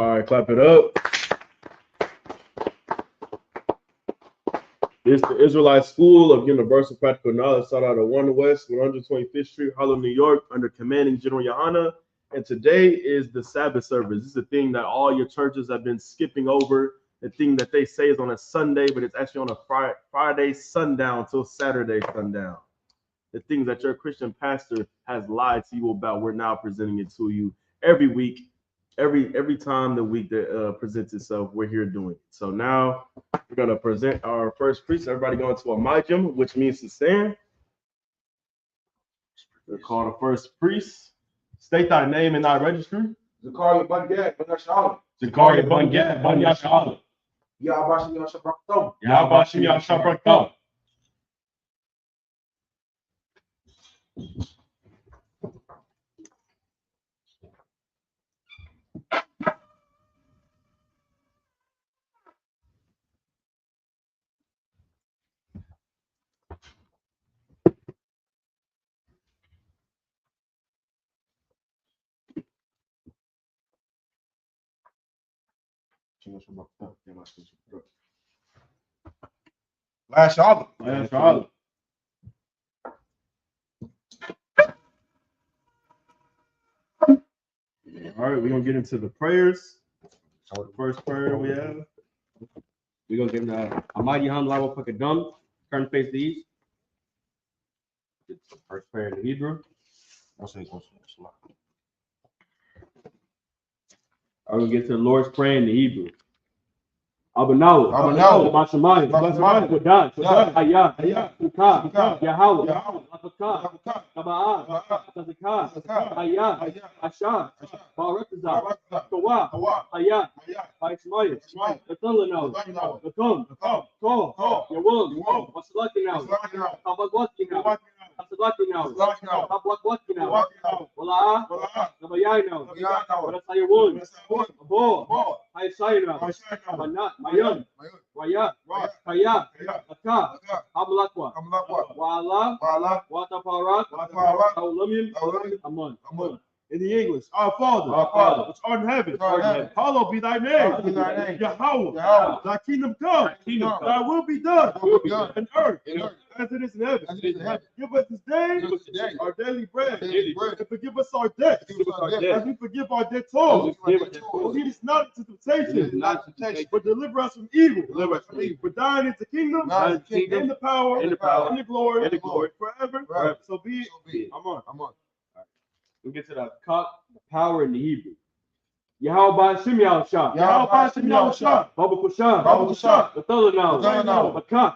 All right, clap it up. This is the Israelite School of Universal Practical Knowledge, sought out of 1 West, 125th Street, Harlem, New York, under commanding General YAHANNA. And today is the Sabbath service. This is the thing that all your churches have been skipping over. The thing that they say is on a Sunday, but it's actually on a Friday sundown till Saturday sundown. The things that your Christian pastor has lied to you about, we're now presenting it to you every week. Every time the week that presents itself, we're here doing it. So now we're going to present our first priest. Everybody going to a majim, which means to stand. We're called the first priest. State thy name and thy registry. Zakari Bangat, Banashal. Zakari Bangat, Banashal. Yahbashim Yashabraktam. Yahbashim Yashabraktam. Last Shalom. Last Shalom. All right, we're going to get into the prayers. So the first prayer we have. We're going to give the Almighty Hamdulillah I.S.U.P.K. Turn face to the east. It's the first prayer in Hebrew. I'm going to get to the Lord's Prayer in the Hebrew. Abanaw, Bashamai, Wadan, I.S.U.P.K, Yahweh, I.S.U.P.K, Sabbath, I.S.U.P.K, Barakazah, Kawa, I.S.U.P.K, Natalano, Natum, Ko, Yawum, Wasalakino, Kabagwatkino, Asadakino, Kabagwatkino, Wala, Nabayino, Warasayawun, Abo, I.S.U.P.K, Manat, Mayan, Waya, Kaya, Aka, Hamlakwa, Wala, Wataparat, Aulamin, Aman. In the English, our Father, which art in heaven, hallowed be thy name. Yahweh, thy kingdom come, thy will be done on earth as it is in heaven. Give us this day our daily bread, and forgive us our debts as we forgive our debtors. Lead us not into temptation, but deliver us from evil. For thine is the kingdom, and the power, and the glory, forever. So be it. Amen. We'll get to the power in the Hebrew. Yahweh Bashim Yahushua. Baba Kushan. The Thalanaw. Hakat.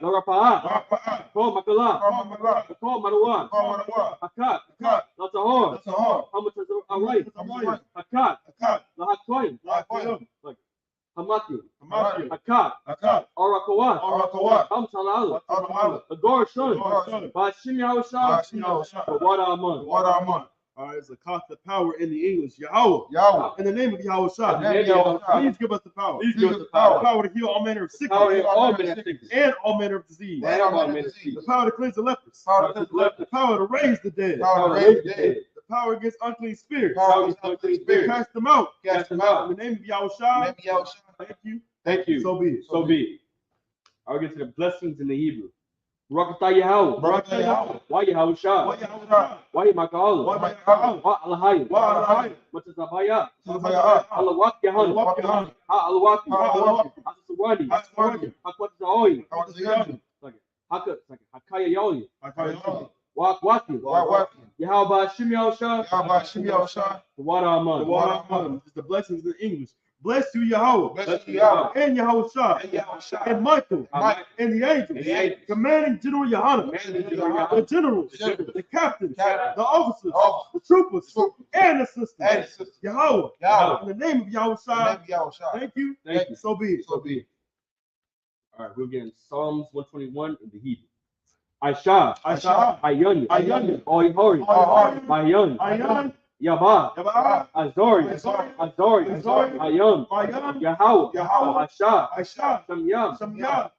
Larapa'at. Ko Makala. Ko Manawan. Hakat. Latahor. Hamat Hakat. Lahatkoin. Hamati. Hakat. Arakawat. Hamtalal. Ador Shun. Bashim Yahushua. What Aman. All right, it's a cost of power in the English. Yahweh. In the name of Yahweh, please give us the power. The power to heal all manner of sickness. And all manner of disease. The power to cleanse the lepers. The power to raise the dead. The power against unclean spirits. Cast them out. In the name of Yahweh. Thank you. So be it. I'll get to the blessings in the Hebrew. Barakatah Yahweh. Why Yahweh Shah? Why Makal? Why Alahai? What is Abaya? Alawak Yahan. Alawaki. Asawadi. Hakwat Zaoi. Hakaya Yoli. Waki. Yahweh Bashim Yahushua. What Aman. It's the blessings in English. Bless you, Yahweh, and Yahweh Shah, and Michael, and the angels, commanding General YAHANNA, the generals, the captains, the officers, the troopers, and assistants. Yahweh, in the name of Yahweh Shah, thank you. So be it. All right, we're getting Psalms 121 in the Hebrew. I.S.U.P.K, Ayun, Hori, Mayan, Yabah, Azori, Ayam, Yahweh, Asha, Samyam,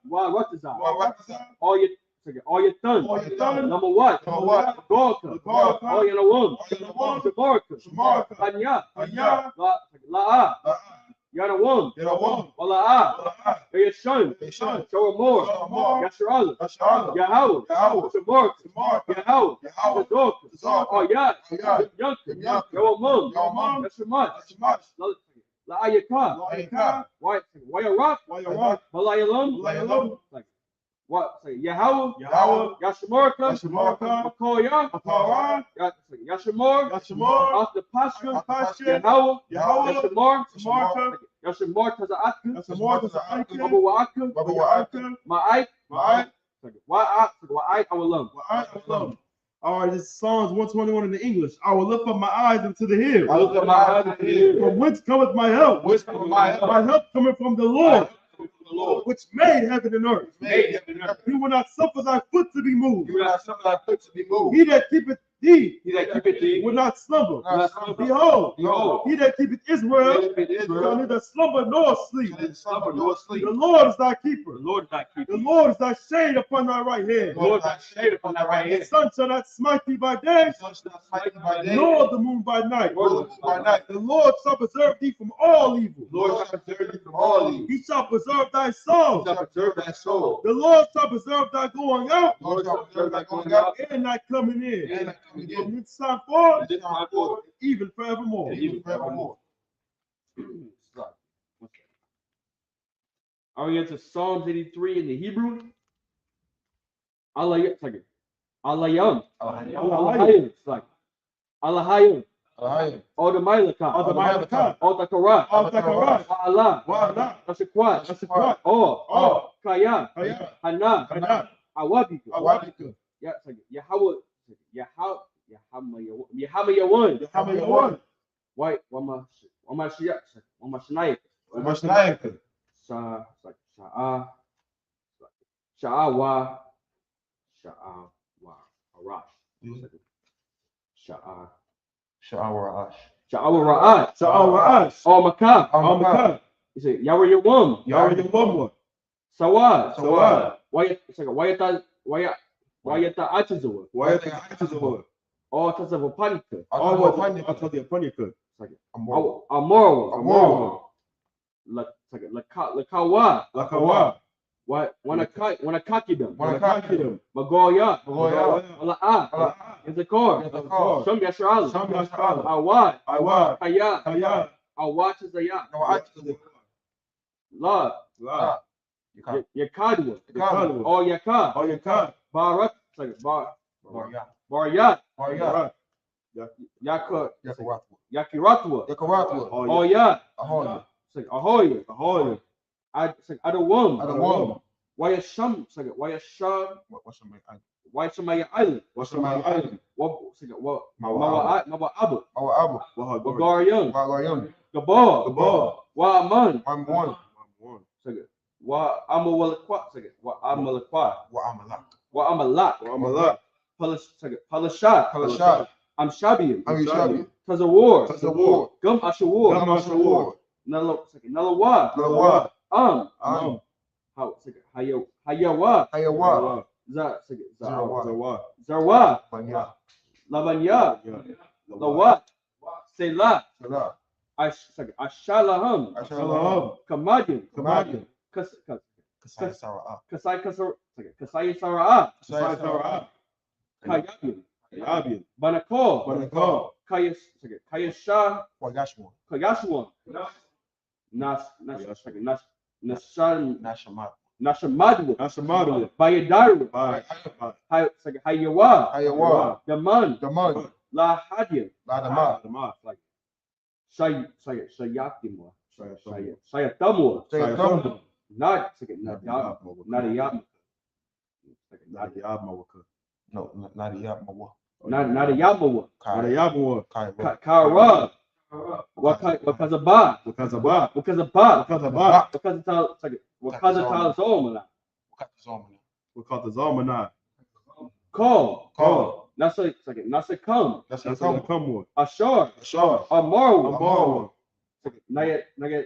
Wa Ratazah, all your all your sons. All your sons. Number what? Number what? Gorka. Gorka. All your nawum. All your nawum. Shamarka. Shamarka. Anya. Anya. La'a. Yanawum. Yanawum. Wala'a. Your son. Son. Show him more. Show him more. Yasharala. Yasharala. Yahweh. Yahweh. Shamarka. Shamarka. Yahweh. Yahweh. Zorka. Zorka. Oh, yeah. Yah. Yanka. Yanka. Yawamum. Yawamum. Yashamat. Yashamat. La'ayaka. La'ayaka. Why a rock? Why a rock? Malayalam. Malayalam. What? Say Yahweh. Yahweh. Yashamarka. Yashamarka. Makoya. Makoya. Yashamar. Yashamar. Off the pasture. Off the pasture. Yahweh. Yahweh. Yashamar. Yashamarka. Yashamar Taza'aka. Yashamar Taza'aka. Baba Wa'aka. Baba Wa'aka. Ma'ai. Ma'ai. Wa'ai Awalam. Wa'ai. All right, this is Psalms 121 in the English. I will lift up my eyes into the hills. I lift up my eyes to the hills. From whence cometh my help? Whence cometh my help? My help cometh from the Lord, The Lord. which made heaven and earth. Made heaven and earth. He will not suffer thy foot to be moved. You will not suffer thy foot to be moved. He that keepeth thee He that keepeth thee will not slumber. will not slumber. Behold, Behold, he that keepeth Israel he that keepeth shall Israel neither slumber nor sleep. shall neither slumber nor sleep. The Lord is thy keeper. The Lord is thy keeper. The Lord is thy shade upon thy right hand. The Lord is thy shade upon thy right The hand. sun shall not smite thee by day, The sun shall not smite thee by day, nor the moon by night. nor the moon by night. The Lord shall preserve thee from all evil. The Lord shall preserve thee from all evil. He shall preserve thy soul. He shall preserve thy soul. The Lord shall preserve thy going out The Lord shall preserve thy going out and thy coming in. and thy coming in. From this time forth, From this time forth, even forevermore. and even forevermore. Are we into Psalms 83 in the Hebrew? Alayam. Alayam. Alahayim. It's like Alahayim. Alahayim. Odamaylakan. Odamaylakan. Otakarat. Otakarat. Wa'ala. Wa'ala. Tashakwat. Tashakwat. Oh. Kaya. Kaya. Hana. Hana. Awabika. Awabika. Yeah, it's like Yahweh. Yahamayawan. Yahamayawan. Why? Wama Shanayik. Mashnayaka. Sha'awa Arash. Sha'awarash. Sha'awa Sha'awarash. Oh Makah. Amakah. You say Yahweh Yawam. Yahweh. Sawad. Sawad. Wayata Achizawa. Why are they active? Oh Tazawapanika. Panika. Amor. Lakawa. Lakawa. Why Wanakakidam. Wanakakidam. Magoya. Magoya. Wala'a. Izakor. Izakor. Sham Yashral. Sham Yashral. Awad. Awad. Kaya. Kaya. Awad Zaya. No, I just La. La. Yakadwa. Yakadwa. Oh Yaka. Oh, you can't. Barak. Barya. Baryat. Barya. Yaka. Yakaratwa. Yakiratwa. Yakaratwa. Oh yeah. Ahoy. Ahoy. Ahoy. Adawam. Adawam. Wayasham. What's my island? Wayashamaya Island. What's my island? Mawa Abu. Our Abu. Wagaryam. Wagaryam. Gabal. Wa'aman. I'm one. Wa'amalakwa. Wa'amalakwa. Wa'amalak. Wa'amalak. Palashat. Palashat. I'm Shabian. I'm Shabi. Tazawar. Tazawar. Gum Ashawar. Gum Ashawar. Nalawa. Nalawa. Hayawa. Hayawa. Zawa. Zarwa. Banya. Lavanya. Lawat. Selah. Salah. Ashalaham. Ashalaham. Kamadyan. Kamadyan. Kasai Sara'ah. Kasai Sara'ah. Sara'ah. Kayabyan. Yabian. Banakor. Banakor. Kayasha. Wagashwan. Kayashwan. Nashamat. Nashamadwa. Nashamadu. Bayadaru. Hayawa. Hayawa. Daman. Daman. La Hadyan. Ladama. Shayakimwa. Shayatamwa. Sayatam. Not Nadiyam. No, not Yamawa. Nadiyamawa. Kaiwa. Kara. Wakazaba. Wakazaba. Wakazaba. Wakazatazomana. Wakazalmanai. Call. Nasa come. That's That's the how they come. come with. Ashar. Ashar. Amaru. Naya Naya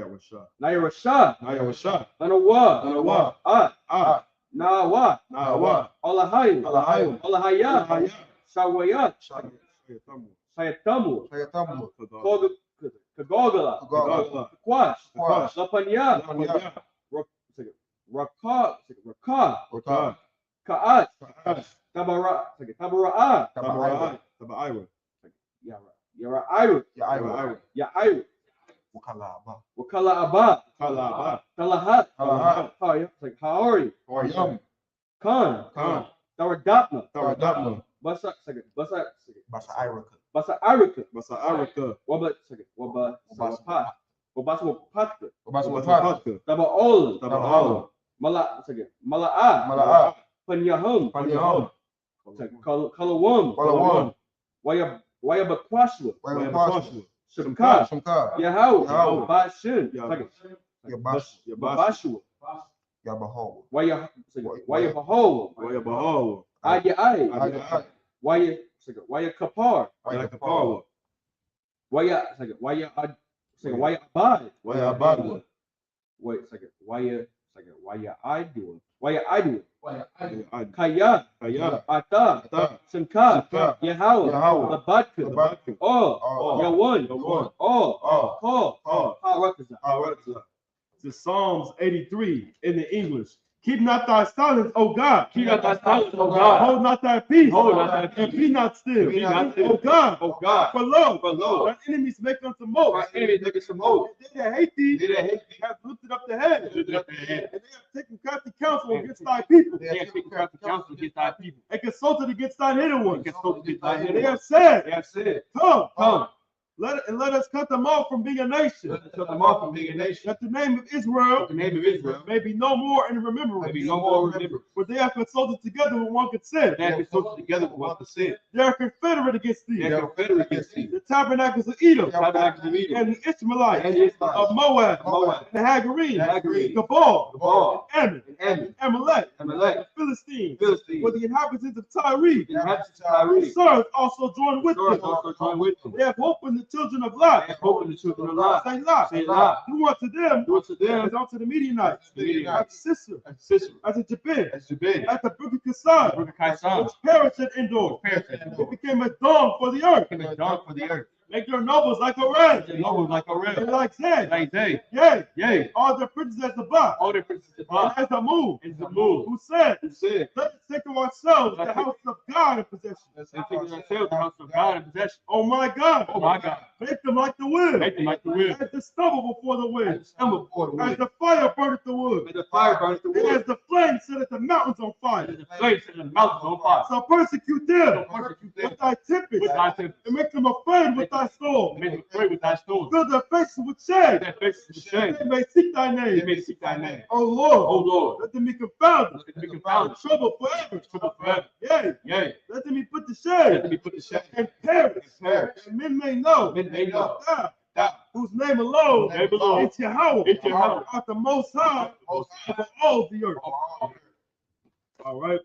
Rasha. Rasha. Naya Rasha. Anawa. Anawa. Ah. Nawa, Nawa, Olahayu, Olahayu, Olahaya, Shawayat, Sayatamu, Sayatamu, Kagogala, Kagogala, Kwash, Kwash, Lapanya, Lapanya, Raka, Raka, Kaat, Kaat, Tabara, Tabaira, Tabaira, Yara Iru, Yaira, Yairu, Wakalaba, Wakala Abba, Kalaba, Talahat, Talahat, Haori, Oyam, Khan, Khan, Taradapna, Taradapna, Basa Basa Iraka, Arika, Basa Arika, Waba Patka, Obaswapata, Taba Olin, Tabaala, Mala'a, Mala'a, Panyahum, Panyahum, Kalawum, Palawam, Wayabakwashwa, Wayapashu, Shabka, Shamka, Yahau, Yahau, Bashin, Yabash, Babashua, Yabaho, Wayabaho, Wayabaho, Ayai, Waya Kapar, Wayakapawa, Waya Abad, Wayabadwa, Waya Idu, Kaya, Kaya, Ata, Ata, Shanka, Shanka, Yahau, Yahau, Labadka, Labadka, Yawan, Yawan, Call, Harakaza. Harakza. This is Psalms 83 in the English. Keep not thy silence, O God. Keep not thy silence, O God. Hold not thy peace. Hold not thy And peace. be not still. Be not still. O God. O God. For lo, lo, thine enemies make unto most. my enemies make us some more. They that hate thee They that hate thee have lifted up the head. Lifted up their head. And they have taken crafty counsel against thy people. They have taken crafty counsel against thy people. And consulted against thine hidden ones. And consulted against thy And hidden they ones. have said, They have said, Come, let us cut them off from being a nation. let us cut them off from being a nation. That the name of Israel The name of Israel may be no more in remembrance. may be no more remembered. For they have consulted together with one consent. They have consulted together with one consent. They are confederate against thee. They are confederate against thee. The tabernacles of Edom, Tabernacles of Edom, and the Ishmaelites, and the Israelites, of Moab, Moab, the Hagarene, the Hagarene, Gabal, Gabal, Ammon, and Ammon, Amalek, Amalek, the Philistines, Philistines, were the inhabitants of Tyre. the inhabitants of Tyre. The sons also joined with Swords them. also joined with them. They have opened the children of They Lot. have opened the children of Lot. Say Lot. Say Lot. Do unto them Do unto them as unto the Midianites, the Midianites, as Sisera, as Sisera, as a Jabin, as Jabin, at the brook of as Kasai, Brook of Kaisan, which perished at Endor. It became a dawn for the earth. became a dark for the earth. Make your nobles like a red, The nobles like a and red, like Zed. like they, Yea, yea, all the princes as the bar, all their princes of and God, as the moon, and the moon, who said, who said, let us take to ourselves the house of God in possession. and taking ourselves the house of God in possession. Oh my God, Oh my God, make them like the wind, make them like the wind, as the stubble before the as wind, the stumble before the as wind, the fire burneth the wood, as the fire burns the and wood, as the flame setteth the mountains on and fire. as the flames set the mountains on fire. So persecute them So persecute them with thy tempest, with thy tempest, and make them afraid with thy storm. make them afraid with thy storm, Fill their faces with shame, their faces with that shame, they may seek thy they name. may seek thy name. O Lord, O Lord, let them be confounded, let them be and confounded, troubled forever. troubled forever. Yea, Yea, let them be put to let shame them be put to shame, and perish, and perish. and men may know Men may know that thou, thou, whose name alone Whose name alone is Yahweh, is Yahweh, art the most high over all the earth. All right,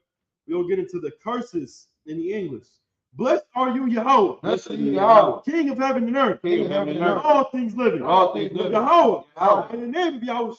we'll get into the curses in the English. Blessed are you, Yahweh, Blessed be Yahweh, King of heaven and earth, King of heaven and and earth, all things living. all things living. Yahweh, Yahweh. in the name of Yahweh,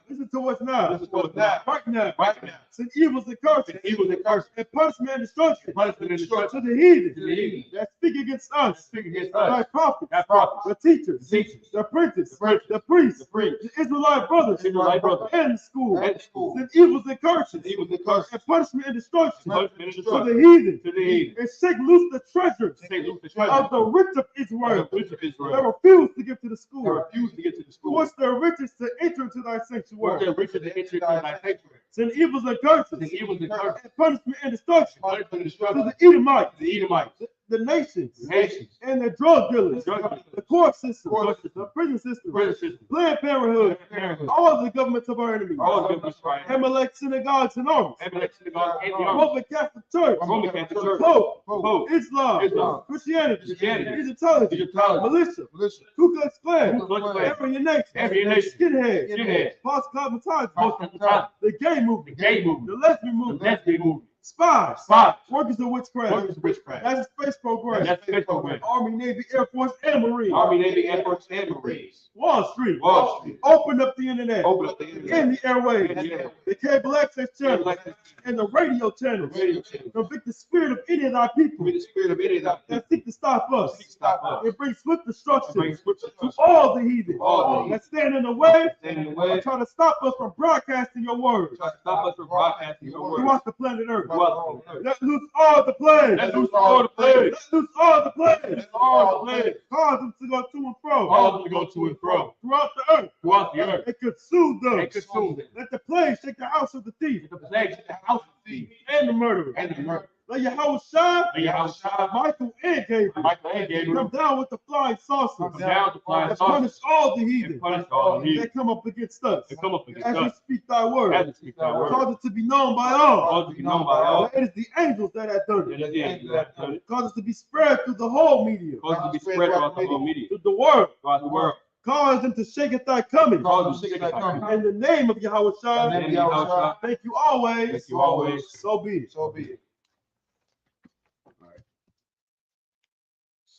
listen to us now. Listen to us now. Right now. Right now. Send evils and curses, And evils and curses, and punishment and destruction punishment and to destruction the heathen to the heathen that speak against us, speak against thy us, prophets, thy prophets, the teachers, the teachers, the apprentices, the apprentices, the priests, the priests, the Israelite brothers, the Israelite brothers, and the school. and the school, Send evils and curses, and evils and curses, and punishment and destruction punishment and to destruction the heathen, to the heathen, and shake loose the treasures take loose the of treasure the rich of of Israel the rich of that Israel, refuse to give to the that school. refuse to get to the school, Force their riches to enter into thy for sanctuary. their riches to enter into thy sanctuary, Send evils and curses, and evils and curses, and punishment and destruction punishment and to destruction the Edomites, to the Edomites, the nations, the nations, and the drug dealers, the drug dealers, the court system, court system, the prison system, prison system, Planned Parenthood, parenthood, all the governments of our enemies, all the governments of our enemies, Amalek synagogues and armies, Amalek synagogue and the army, Roman Catholic Church, Roman Catholic Church, Pope, Pope, Islam, Islam, Christianity, Christianity, Egyptology, Egyptology, militia, militia, Ku Klux Klan, Ku Klux Klan, Aryan Nation, Aryan Nation, Skinhead, Skinhead, post-cosmetology, post-cosmetology, the gay the movement, gay the movement, lesbian the movement, lesbian movement, Spies. Spies. Workers of witchcraft. Workers of witchcraft. That's a space program. That's the space program. Army, Navy, Air Force, and Marines. Army, Navy, Air Force, and Marines. Wall Street. Wall Street. Open up the internet. Open up the internet. In the airwaves. In the airwaves. The cable access channels. Cable access And the radio channels. Radio channels. Convict the spirit of any of our people With the spirit of any of that that seek to stop us. stop us. It brings swift destruction Bring swift to destruction. all the heathen All the that stand in the way Stand in the and way. try to stop us from broadcasting your word Try to stop us from broadcasting your word. throughout the planet Earth. Throughout the earth. Let loose all the plagues. Let loose all the plagues. Let loose all the plagues. Let all the plagues. Cause them to go to and fro Cause them to go to and fro. throughout the earth Throughout the earth. and consume them. And consume them. Let the plague shake the house of the thief The plagues in the house of thieves and the murderer. and the murder. Let Yahweh shine. May YAHANNA, Michael and Gabriel Michael and Gabriel come down with the flying saucers come down with the flying and saucers punish all the heathen and punish all the heathen that come up against us that come up against as we us. speak thy As word. we speak thy word. Cause it to be known by all. Cause it to be known by all. It is the angels that have done And it. the angels that have done it. Cause it to be spread through the whole media, Cause it to be spread throughout the whole media. through the world. Throughout the world. Cause them to shake at thy coming. Cause them to shake at thy coming. In the name of Yahweh In the name of YAHANNA. thank you always. Thank you always. So be it. So be it.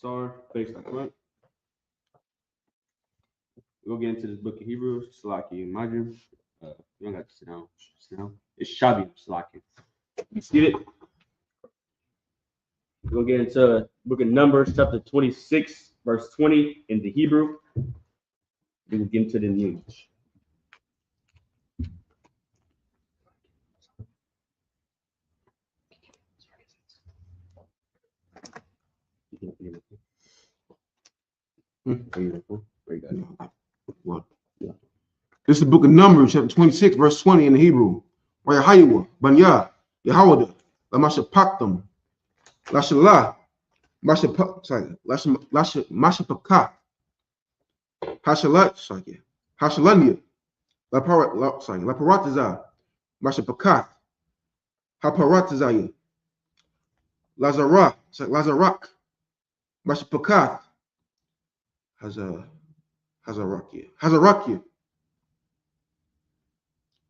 Sorry, face like what? We'll get into this book of Hebrews, Salaki and Majim. You don't have to sit down. Sit down. It's Shabi Salaki. You see it? We'll get into book of Numbers, chapter 26, verse 20 in the Hebrew. Then we'll get into it in the English. Very good. What? This is the book of Numbers, chapter 26, verse 20 in the Hebrew. YAHANNA, Banya, Yahweh, Lamashapaktam, Lashalah, Mashapaka, Hashalat, Hashalanya, Laparatiza, Mashapaka, Haparatizaya, Lazarak, Mashapaka, Hazarakia.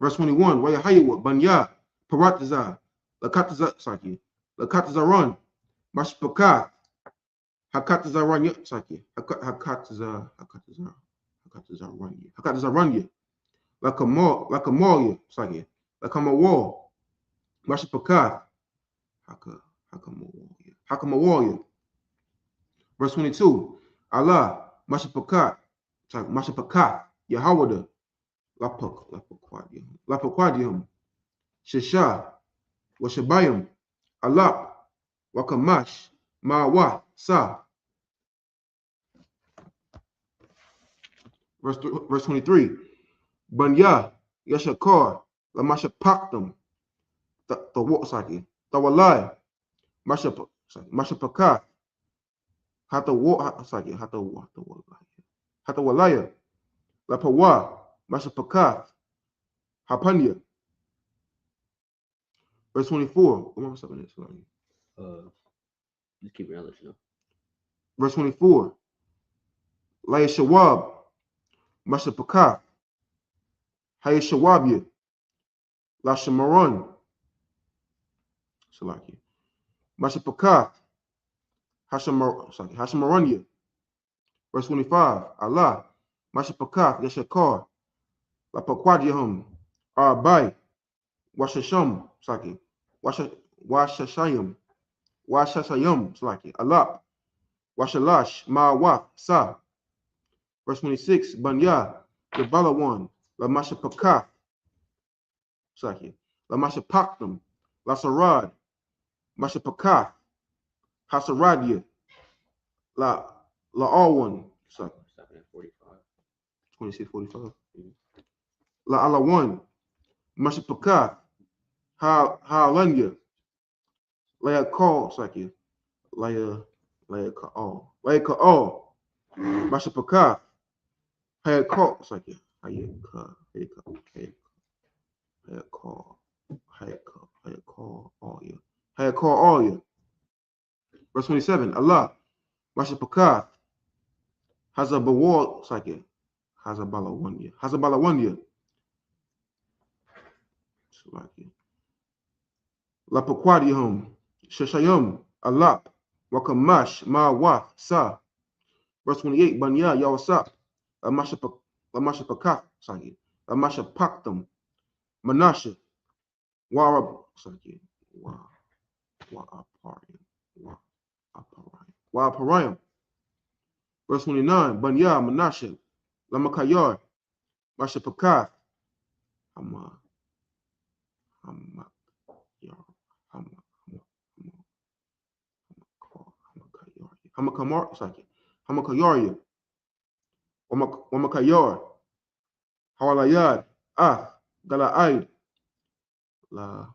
Verse 21, YAHANNA, Banya, Paratiza, Lakatazaran, Mashpaka, Hakatazaran, Hakatazaranya, Lakamoria, Lakamawal, Mashpaka, Hakamawalia. Verse 22, Allah, Mashpaka, Yahweh, Lapaquadium, Shisha, Washabayim, Alap, Wakamash, Mawa, Sa. Verse 23, Banya, Yashakar, Lamashapaktam, Tawalai, Mashapaka, Hatawalaya, Lapawa, Mashapaka, Hapanya. Verse 24. Just keep it on, let you know. Verse 24. Layashawab, Mashapaka, Hayashawabia, Lashamaran, Salaki, Mashapaka, Hashamaranya. Verse 25. Allah, Mashapaka, Yashakar, Lapaquadium, Arbai, Washasham, Saki, Washashayam, Saki, Alap, Washalash, Ma'wa, Sa. Verse 26, Banya, the Balawan, La Mashapaka, Saki, La Mashapaktam, La Sarad, Mashapaka, Hasaradia, La Awan, Saki, 26:45. La Alawan, Mashapaka, Ha'alanya, Laya Call, Saki, Laya Ka'al, Mashapaka, Haya Call, Saki, Haya Call, all ya. Verse 27, Allah, Mashapaka, Hazabawal, Saki, Hazabalawania, Lapaquadihum, Shashayum, Alap, Wakamash, Ma'wath, Sa. Verse 28, Banya, Yawasap, Lamasha Pakaf, sorry, Lamasha Paktum, Manasha, Warab, sorry, Wa'aparium. Verse 29, Banya, Manasha, Lamakayar, Masha Pakath, Hamakayar, Wamakayar, Hawalayad, Gala'id, La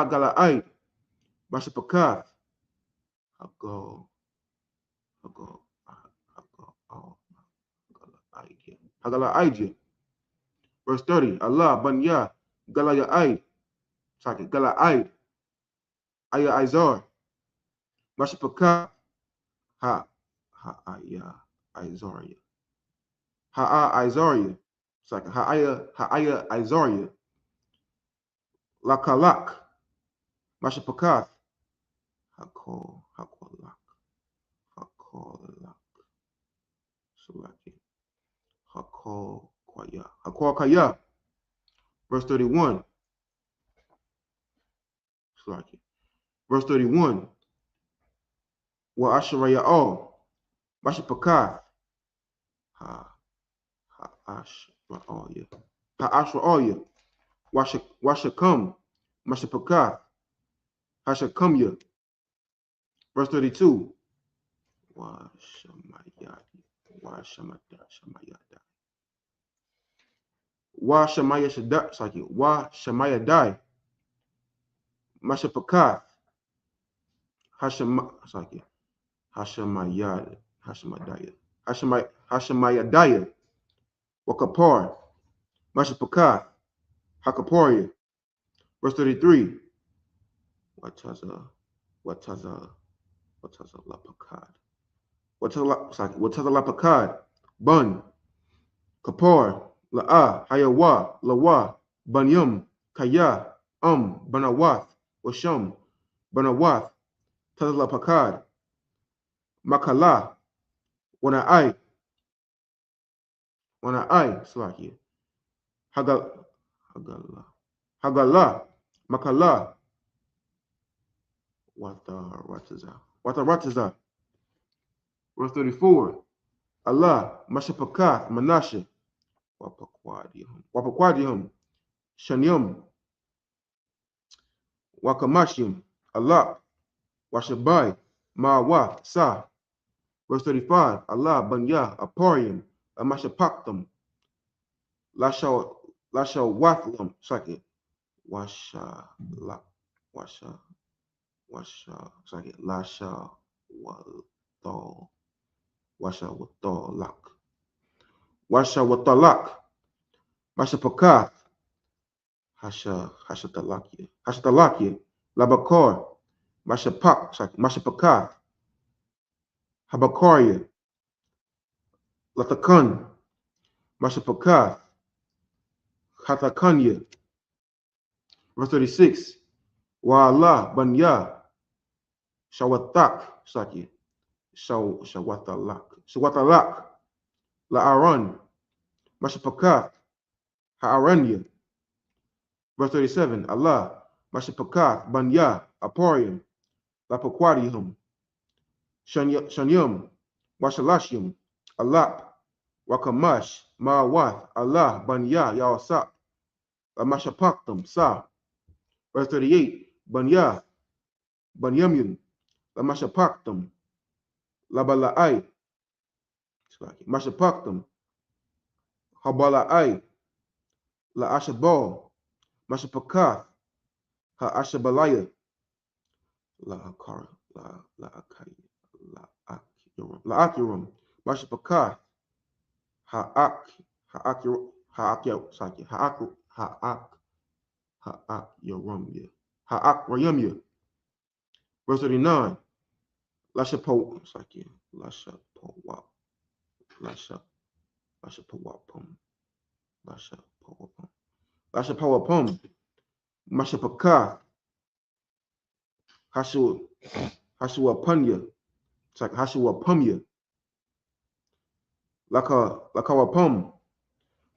Gala'id, Mashapakath, Hagala'id. Verse 30, Allah, Banya, Gala'id, Gala'id, Aya Izar, Mashapakath, Izaria. Izaria. Ha'aya Izaria. Lakalak. Mashapakath. Hakolak. Salaki. Hakolkaya. Verse 31. Salaki. Verse 31. Wa Asharaya all. Mashapakath. Ha'ashra'aya. Washakam. Mashapakath. Hashakamya. Verse 32. Washamayadai. Mashapakath. Hashamayadaya. Wakapar. Mashapakath. Hakaporia. Verse 33. Wataza lapakad. Wataza lapakad. Bun. Kapar. La'a. Hayawa. Lawa. Banyum. Kaya. Banawath. Washam. Banawath. Taza lapakad. Makala. Wana'ai. Slaki. Hagala. Makala. Watarataza. Verse 34. Allah. Mashapakath. Manashe. Wapakwadihum. Shanyum. Wakamashim. Allah. Washabai. Ma'wath. Sa. Verse 35. Allah. Banya. Aporium. Amashapaktam. Lasha Wathlam. Second. Lasha Watalak. Mashapakath. Hashatalakia. Labakor. Mashapakath. Habakaria. Latakan. Mashapakath. Hatakanya. Verse 36. Wa Allah Banya. Shawatak. Saki. Shawatalak. La'aran. Mashapakath. Ha'aranya. Verse 37. Allah. Mashapakath. Banya. Aporium. Lapakwadihum. Shanyum. Washalashim. Alap. Wakamash. Ma'wath. Allah. Banya. Yawasap. Lamashapaktam. Sa. Verse 38. Banya. Banyamun. Lamashapaktam. Labala'ai. Mashapaktam. Habala'ai. La'ashabal. Mashapakath. Ha'ashabalaya. La'akirum. Mashapakath. Ha'akrayamya. Verse 39. Lashapawapum. Mashapaka, Hashua Punya, it's like Hashua Pumya, Lakawapum,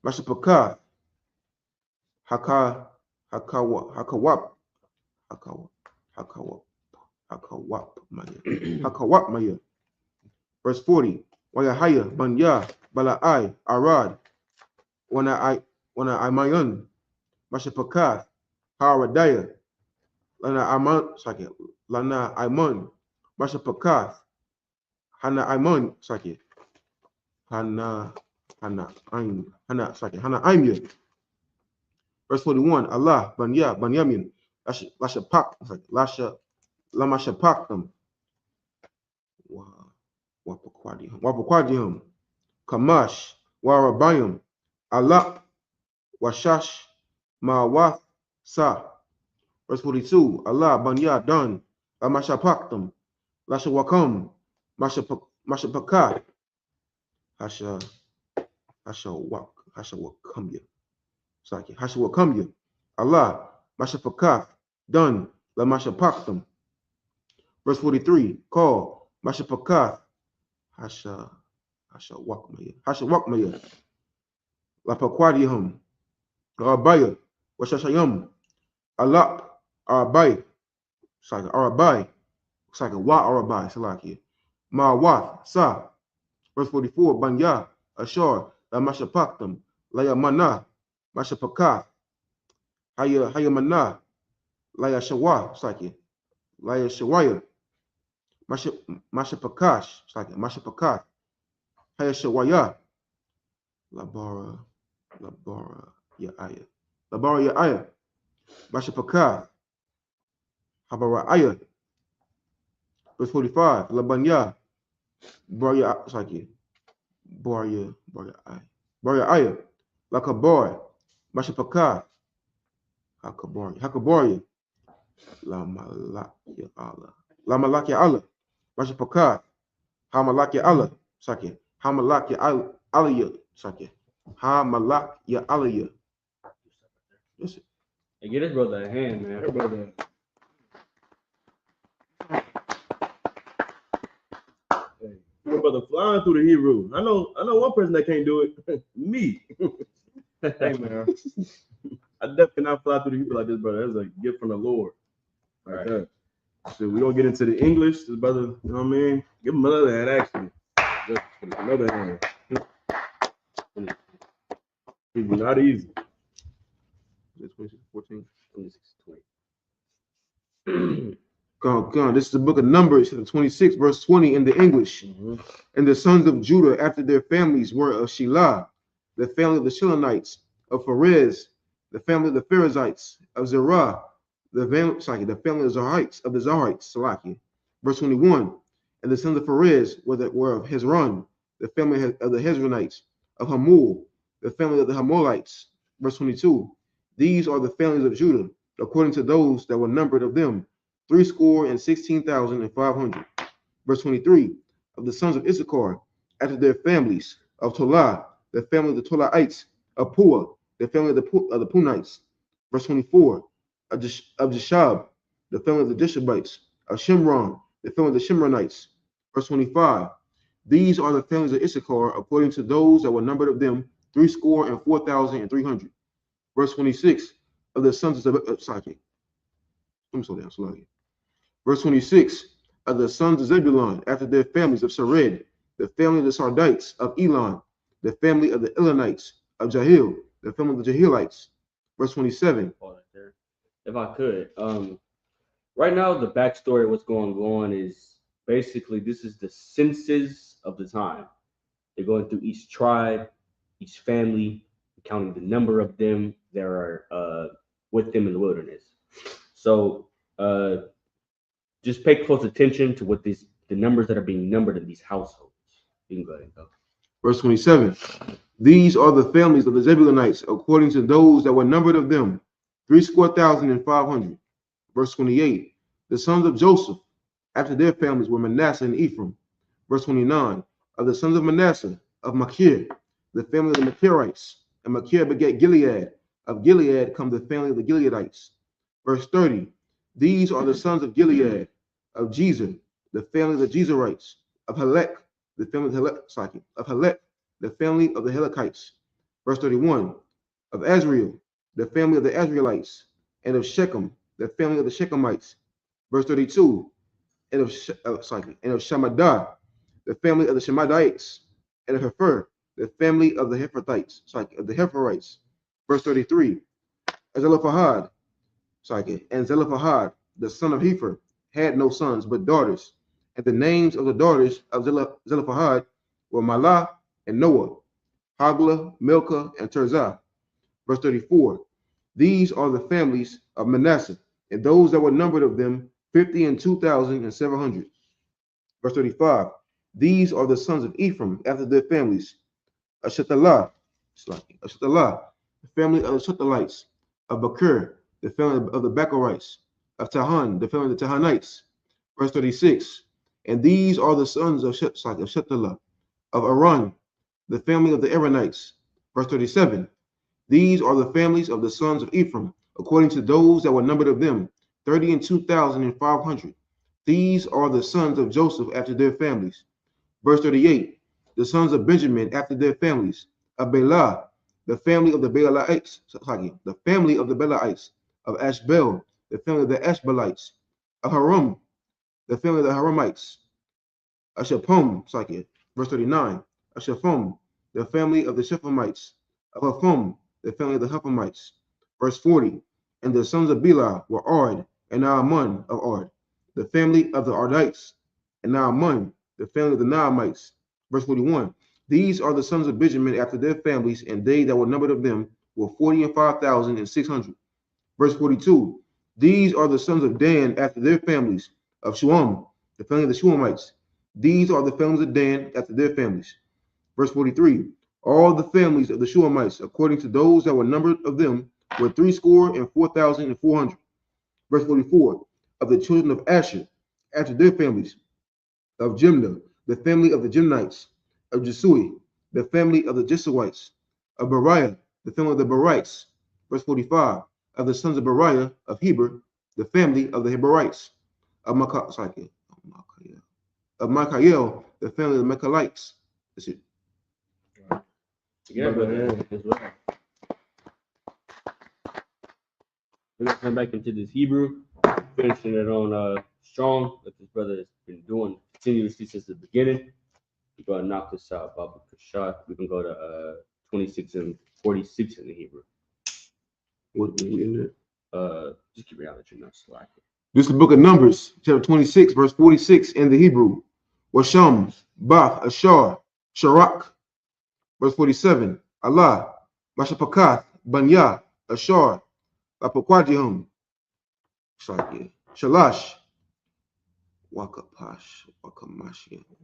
Mashapaka, Hakawap, Hakawap Maya. Verse 40. Wayahaya, Banya, Balai, Arad, Wana Imayan, Mashapaka, Haradaya, Lana Iman, Mashapaka, Hana Iman, Hana Imya. Verse 41. Allah, Banya, Banyamin, Lasha Pak, Lama Shapak them. Wapakwadihim, Kamash, Warabayim, Allah, Washash, Ma'wath, Sa. Verse 42. Allah, Banya, Dun, Lama Shapak them, Lasha Wakam, Mashapaka, Hasha Wakamya. Hasha Wakamya. Allah, Mashapaka, Dun, Lama Shapak them. Verse 43, call Mashapakath, Hasha Wakmaya, Lapakwadihum, Arabaya, Washashayam, Alap, Arabai, Arabai, Wa Arabai, Salaki, Ma'wath, Sa. Verse 44, Banya, Ashar, La Mashapaktam, Laya Mana, Mashapakath, Hayamana, Laya Shawa, Saki, Laya Shawaya. Mashapakash, Mashapakath, Hayashawaya, Labara Ya'aya, Mashapakath, Habara'aya. Verse 45, Labanya, Barya, Barya, Lakabar, Mashapakath, Hakabarya, Lamalaki Allah, Mashapakath, Hamalaki Allah, Hamalaki Aliyah, Hamalaki Aliyah. Listen. Hey, get this brother a hand, man. Hey, brother. Hey, your brother flying through the Hebrew. I know one person that can't do it. Me. Hey, man. I definitely cannot fly through the Hebrew like this, brother. That's a gift from the Lord. Right there. So we don't get into the English, this brother, you know what I mean? Give him another hand, actually. Just another hand. It's not easy. 14, 26, 20. Come. This is the book of Numbers, 26, verse 20 in the English. And the sons of Judah after their families were of Shelah, the family of the Shilonites, of Pharez, the family of the Pharizzites, of Zerah, the family of the Zaharites, Salaki. Verse 21. And the sons of Pharez were of Hezron, the family of the Hezronites, of Hamul, the family of the Hamulites. Verse 22. These are the families of Judah, according to those that were numbered of them, 16,500. Verse 23. Of the sons of Issachar, after their families, of Tolah, the family of the Tolaites, of Pua, the family of the Punites. Verse 24. Of Jeshab, the family of the Jeshabites, of Shimron, the family of the Shimronites. Verse 25. These are the families of Issachar, according to those that were numbered of them, 4,300. Verse 26. Of the sons of Verse 26. Of the sons of Zebulun, after their families, of Sered, the family of the Sardites, of Elon, the family of the Elonites, of Jahil, the family of the Jahilites. Verse 27. If I could, right now the backstory of what's going on is basically this is the census of the time. They're going through each tribe, each family, counting the number of them that are with them in the wilderness. So just pay close attention to what the numbers that are being numbered in these households. You can go ahead and go. Verse 27. These are the families of the Zebulunites, according to those that were numbered of them, 3,500. Verse 28. The sons of Joseph, after their families, were Manasseh and Ephraim. Verse 29. Of the sons of Manasseh, of Machir, the family of the Machirites, and Machir begat Gilead. Of Gilead come the family of the Gileadites. Verse 30. These are the sons of Gilead, of Jezer, the family of the Jezerites, of Helek, the family of Helek, the family of the Helekites. Verse 31. Of Azriel, the family of the Azraelites, and of Shechem, the family of the Shechemites. Verse 32. And of Shamadah, the family of the Shemadites, and of Hefer, the family of the Hepherites. Verse 33. Zelophehad, and Zelophehad, the son of Hefer, had no sons but daughters. And the names of the daughters of Zelophehad were Malah and Noah, Hagla, Milcah, and Tirzah. Verse 34. These are the families of Manasseh, and those that were numbered of them 52,700. Verse 35. These are the sons of Ephraim after their families. Ashatalah, the family of the Shuthalites, of Bakr, the family of the Bacharites, of Tahan, the family of the Tahanites. Verse 36. And these are the sons of Shuthelah, of Aran, the family of the Aaronites. Verse 37. These are the families of the sons of Ephraim, according to those that were numbered of them, 32,500. These are the sons of Joseph after their families. Verse 38. The sons of Benjamin after their families, of Bela, the family of the Belaites, of Ashbel, the family of the Ashbelites, of Haram, the family of the Haramites, of Shapum, verse 39. Of Shapham, the family of the Shephamites, of Hapham, the family of the Huphamites. Verse 40. And the sons of Bela were Ard and Naaman of Ard, the family of the Ardites, and Naaman, the family of the Naamites. Verse 41. These are the sons of Benjamin after their families, and they that were numbered of them were 45,600. Verse 42. These are the sons of Dan after their families, of Shuam, the family of the Shuamites. These are the families of Dan after their families. Verse 43. All the families of the Shuamites, according to those that were numbered of them, were 64,400. Verse 44. Of the children of Asher, after their families, of Jimnah, the family of the Jimnites, of Jesui, the family of the Jesuites, of Beriah, the family of the Berites. Verse 45. Of the sons of Beriah, of Heber, the family of the Heberites, of Michael, the family of the Michaelites. That's it. Yeah, brother. As well. We're gonna come back into this Hebrew, finishing it on strong, like this brother has been doing continuously since the beginning. We're gonna knock this out, Baba Kashah. We can go to 26 and 46 in the Hebrew. What we in there? Just keep it out that you're not slacking. This is the book of Numbers, chapter 26, verse 46 in the Hebrew. Washam, Bath, Ashar, Sharak. Verse 47. Allah, Mashapakath, Banya, Ashar, Lapakwadihum, Shalash,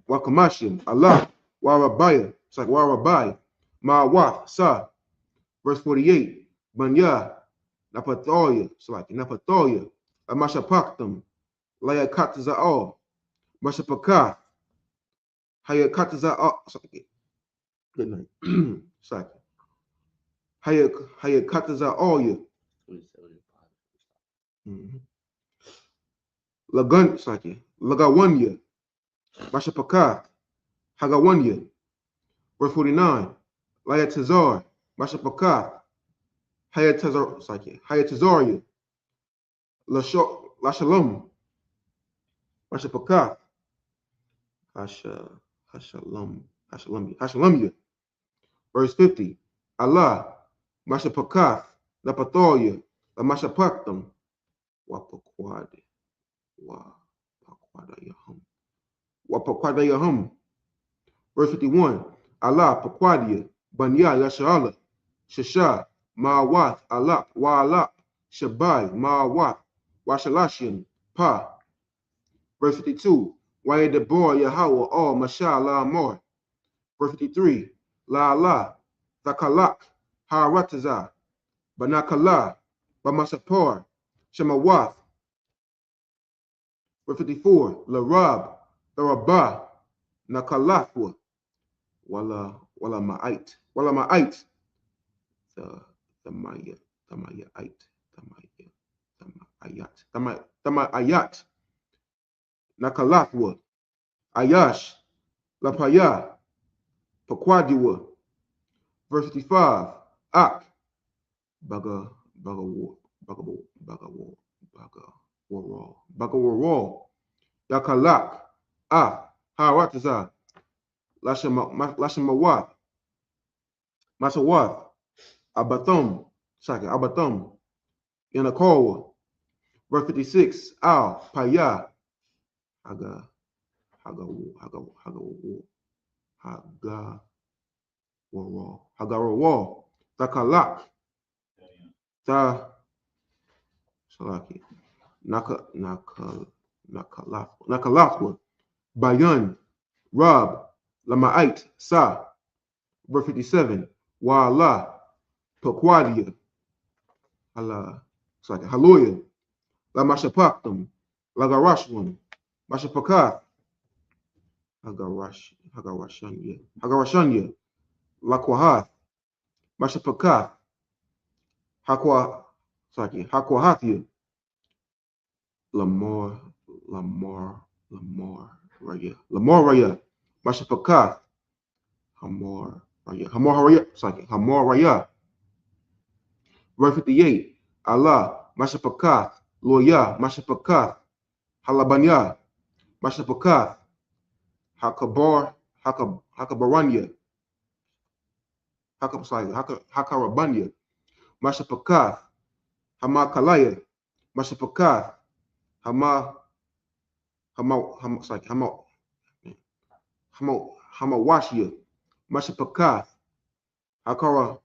Wakamashim, Allah, Warabaya, it's like Warabai, Ma'awath, Sa. Verse 48. Banya, Napathoya, it's like Napathoya, Amashapaktam, Layakataza'al, Mashapakath, Hayakataza'al, good night. Sorry. Hayakataza'al. Lagun, Saki, Lagawanya, Mashapakath, Hagawanya. Verse 49. Layatazar, Mashapakath, Hayatazar, Saki, Hayatazaria, Lashalom, Mashapakath, Hashalamia. Verse 50. Allah, Mashapakath, Lapathoya, Lamashapaktam, Wapakwadi, Wapakwadayahum. Verse 51. Allah, Pakwadia, Banya, Yashala, Shasha, Ma'awath, Alap, Wa'alap, Shabai, Ma'awath, Washalashian, Pa. Verse 52. Wa'edabor Yahweh, all Mashallah Amor. Verse 53. La, Thakalak, Haratazah, Banakala, Bamasapor, Shemawath. Verse 54. Larab, Tharabah, Nakalathwa, Wala Ma'ait, the Mayait, Ayat, Nakalathwa, Ayash, Lapaya, Pakwadiwa. Verse 55, Ak, Baga, Baga War, Baga War, Baga War, Baga War, Yakalak, Harataza, Lashamawath, Masawath, Abathum, Abathum, Yanakowa. Verse 56, Al, Paya, Haga, Hagarwa, Takalak, Ta, Salaki, Nakalathwa, Bayan, Rab, Lamait, Sa. Verse 57, Wa'ala, Pakwadia, Allah, Haloya, Lamashapaktum, Lagarashwan, Mashapakath, Hagarashanya, Lakwahath, Mashapakath, Hakwahathia, Lamor Raya, Mashapakath, Hamor Raya. Verse 58, Allah, Mashapakath, Loya, Mashapakath, Halabanya, Mashapakath, Hakabaranya, Hakarabanya, Mashapakath, Hamakalaya, Mashapakath, Hamawashia, Mashapakath, Hakora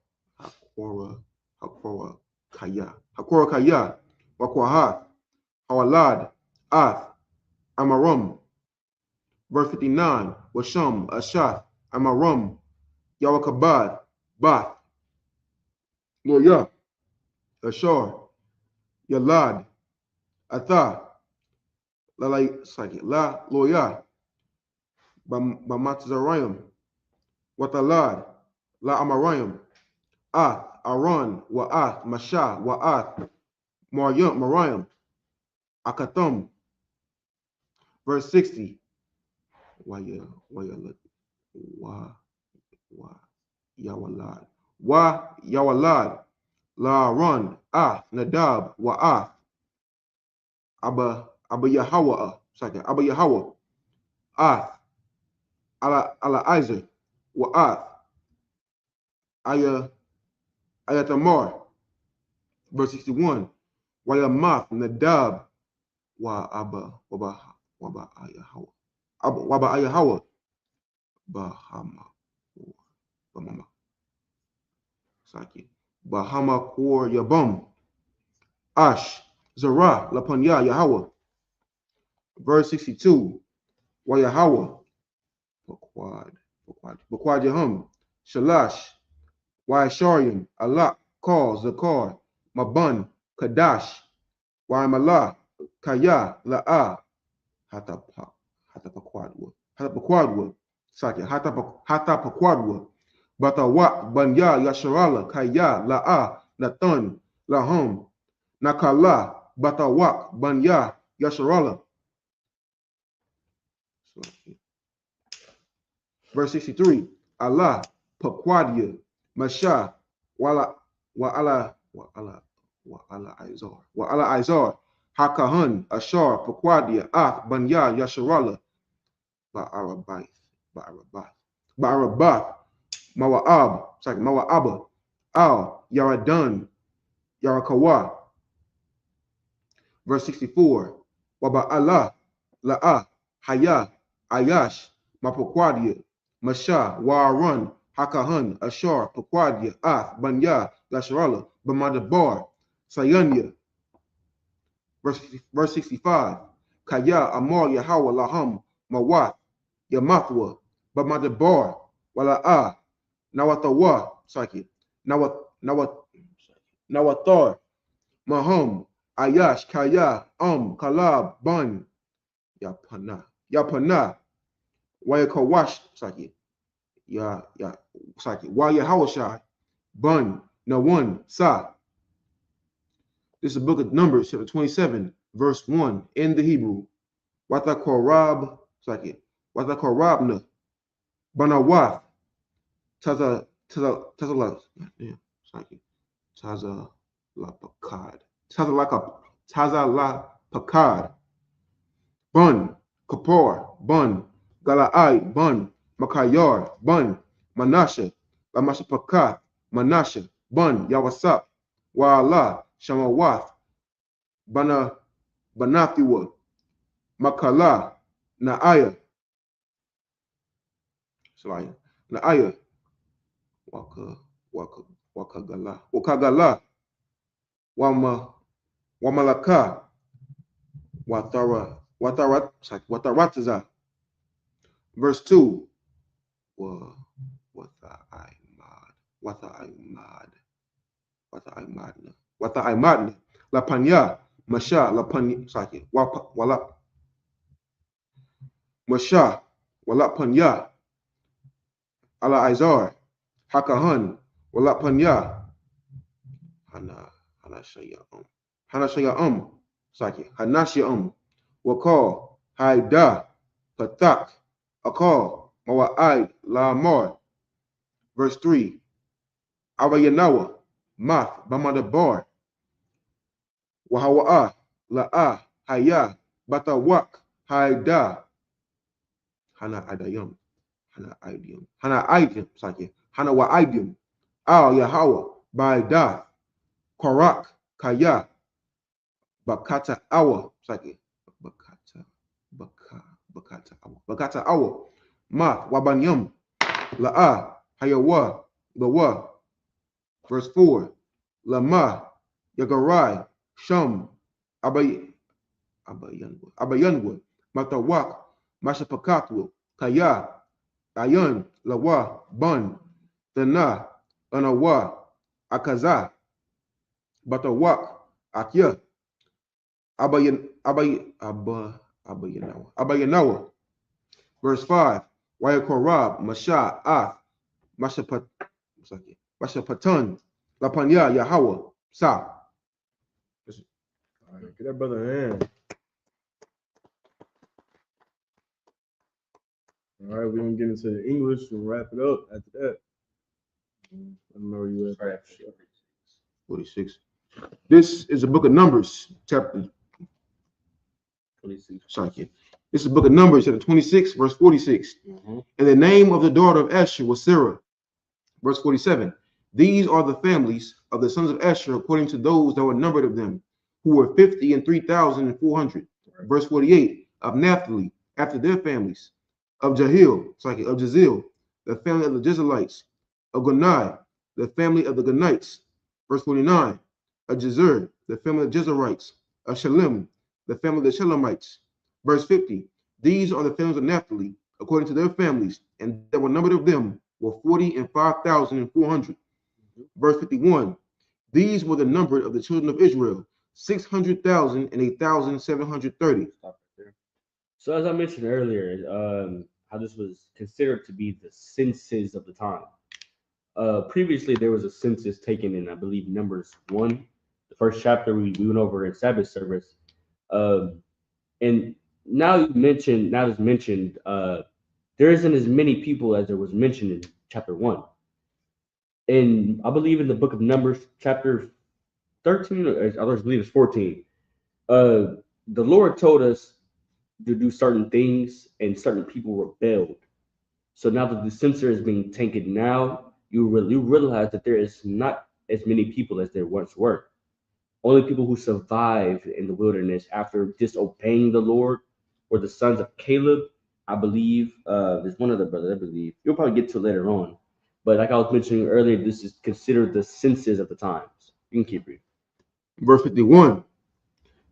Kaya, Wakwahath, Hawalad, Ath, Amarum. Verse 59, Washam, Ashath, Amarum, Yawakabad, Bath, Loya, Ashar, Yalad, Atha, La Loya, Bamatzarayim, Watalad, La Amarayim, Ath, Aron, Wa'ath, Masha, Wa'ath, Marayim, Akathum. Verse 60, Yawalad, La Aron, Ath, Nadab, Wa'ath, Abba Yahweh, Ath, Ala Isaac, Wa'ath, Ayatamar. Verse 61, Wayamath, Nadab, Waba Ayahawa, Bahama Kor Yabum, Ash, Zerah, Lapanya, Yahweh. Verse 62, Wayahawa, Bakwad Yahum, Shalash, Washarian, Allah, Kal, Zakar, Maban, Kadash, Waimalah, Kaya, La'a, Hatapakwadwa, Batawak, Banya, Yasharala, Kaya, La'a, Nathan, Lahum, Nakala, Batawak, Banya, Yasharala. Verse 63, Allah, Pakwadia, Masha, Wa'ala Izar, Hakahan, Ashar, Pakwadia, Ath, Banya, Yasharala, Ba'arabath, Mawa'aba, Al, Yaradan, Yarakawa. Verse 64, Waba'ala, La'a, Haya, Ayash, Mapakwadia, Masha, Wa'aran, Hakahan, Ashar, Pakwadia, Ath, Banya, Yasharala, Bamadabar, Sayanya. Verse 65, Kaya, Amar, Yahweh, Laham, Mawath, Yamathwa, Bamadabar, Wala'a, Nawatawa, Nawathar, Mahum, Ayash, Kaya, Kalab, Ban, Yapana, Wayakawash, Wayahawashai, Bun, Nawan, Sa. This is the book of Numbers, chapter 27, verse 1 in the Hebrew. Watakorab, Watakorabna, Banawath, Tazalapakad, Bun, Kapor, Bun, Galai, Bun, Makayar, Bun, Manasha, Lamashapakath, Manasha, Bun, Yawasap, Wa'ala, Shamawath, Banathiwa, Makala, Naaya, Naaya, Wakagala, Wamalaka, Watarataza. Verse 2. Wata'aimadna, Lapanya, Masha, Lapanya, Masha, Walapanya, Ala Izar, Hakahan, Walapanya, Hanashaya Hanashya Wakal, Haida, Patak, Akal, Mawa'id, Lamar. Verse 3. Awayanawa, Math, Bamadabar, Wahawa'a, La'a, Haya, Batawak, Haida, Hana Idayum, Hana Wa'idum, Al Yahawa, Baida, Korak, Kaya, Bakata Awa, Bakata Awa, Math, Wabanyum, La'a, Hayawa, Lawa. Verse 4. Lama, Yagarai, Shum, Abayanwa, Matawak, Mashapakatwa, Kaya, Ayan, Lawa, Bun, Dana, Anawa, Akaza, Batawak, Akya, Abayanawa. Verse 5. Wayakorab, Masha, Ath, Mashapatan, Lapanya, Yahawa, Sa. All right, get that brother a hand. All right, we're gonna get into the English and wrap it up after that. I don't know where you at. 46. This is the book of Numbers, chapter 26. This is the book of Numbers, chapter 26, verse 46. And the name of the daughter of Asher was Sarah. Verse 47. These are the families of the sons of Asher according to those that were numbered of them, who were 50 and 3,400. Verse 48. Of Naphtali, after their families. Of Jaziel, the family of the Israelites. Of Gunai, the family of the Gunites. Verse 49. Of Jezer, the family of the Jezerites. Of Shalem, the family of the Shalamites. Verse 50. These are the families of Naphtali, according to their families, and there were numbered of them were 40 and 5,400. Verse 51. These were the numbered of the children of Israel, 600,000 and 8,730. So as I mentioned earlier, how this was considered to be the census of the time. Previously, there was a census taken in, I believe, Numbers 1, the first chapter we went over in Sabbath service. And now it's mentioned, there isn't as many people as there was mentioned in chapter 1. And I believe in the book of Numbers, chapter 13, or I believe it's 14, the Lord told us to do certain things, and certain people rebelled. So now that the census is being taken now, you realize that there is not as many people as there once were. Only people who survived in the wilderness after disobeying the Lord were the sons of Caleb. I believe there's one other brother, I believe. You'll probably get to it later on. But like I was mentioning earlier, this is considered the census of the times. You can keep reading. Verse 51.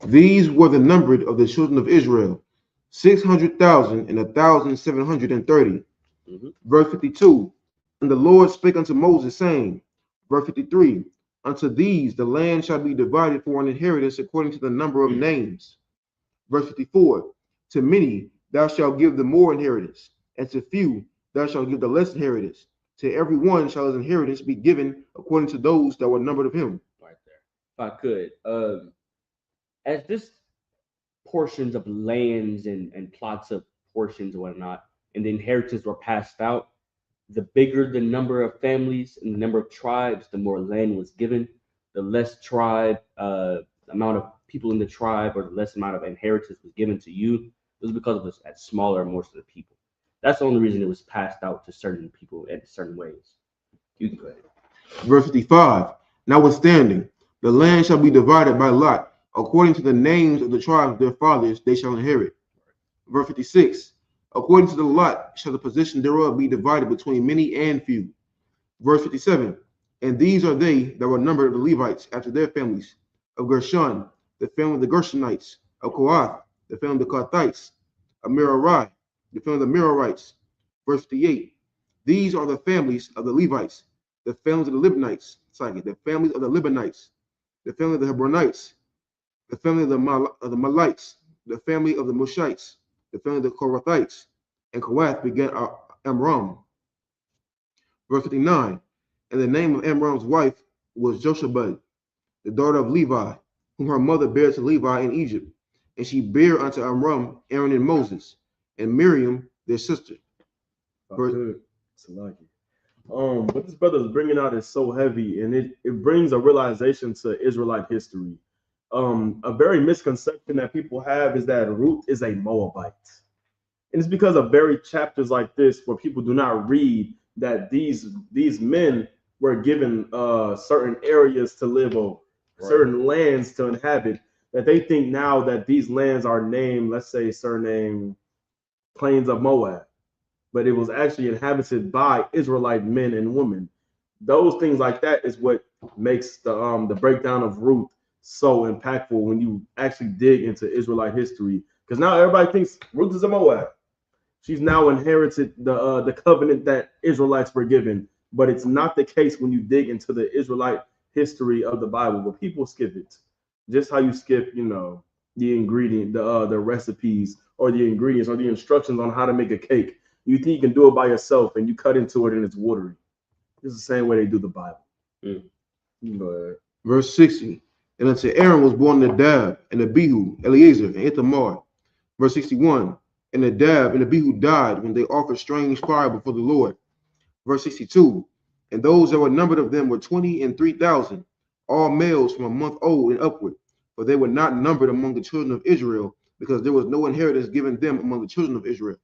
These were the numbered of the children of Israel, 600,000 and 1,730. Verse 52. And the Lord spake unto Moses, saying, verse 53, unto these the land shall be divided for an inheritance according to the number of names. Verse 54. To many thou shalt give the more inheritance, and to few thou shalt give the less inheritance. To every one shall his inheritance be given according to those that were numbered of him. Right there. I could, as this portions of lands and plots of portions and whatnot, and the inheritance were passed out, the bigger the number of families and the number of tribes, the more land was given. The less amount of people in the tribe, or the less amount of inheritance was given to you. It was because of this at smaller most of the people. That's the only reason it was passed out to certain people in certain ways. You can go ahead. Verse 55. Notwithstanding, the land shall be divided by lot, according to the names of the tribes of their fathers, they shall inherit. Verse 56. According to the lot shall the possession thereof be divided between many and few. Verse 57. And these are they that were numbered of the Levites after their families: of Gershon, the family of the Gershonites; of Kohath, the family of the Kohathites; of Merari, the family of the Merarites. Verse 58. These are the families of the Levites, the families of the Libanites, the families of the Libanites, the family of the Hebronites, the family of the Malites, the family of the Mushites, the family of the Korathites. And Kohath begat Amram. Verse 59. And the name of Amram's wife was Jochebed, the daughter of Levi, whom her mother bare to Levi in Egypt. And she bare unto Amram Aaron and Moses, and Miriam their sister. What this brother is bringing out is so heavy, and it brings a realization to Israelite history. A very misconception that people have is that Ruth is a Moabite. And it's because of very chapters like this where people do not read that these men were given certain areas to live over, certain lands to inhabit, that they think now that these lands are named, let's say, surname Plains of Moab, but it was actually inhabited by Israelite men and women. Those things like that is what makes the breakdown of Ruth so impactful when you actually dig into Israelite history, because now everybody thinks Ruth is a Moab. She's now inherited the covenant that Israelites were given, but it's not the case when you dig into the Israelite history of the Bible, where people skip it. Just how you skip, the ingredient, the recipes, or the ingredients, or the instructions on how to make a cake. You think you can do it by yourself, and you cut into it and it's watery. It's the same way they do the Bible. But verse 60. And unto Aaron was born Nadab, and Abihu, Eleazar, and Ithamar. Verse 61. And Nadab and Abihu died when they offered strange fire before the Lord. Verse 62. And those that were numbered of them were 20 and 3,000, all males from a month old and upward, for they were not numbered among the children of Israel, because there was no inheritance given them among the children of Israel.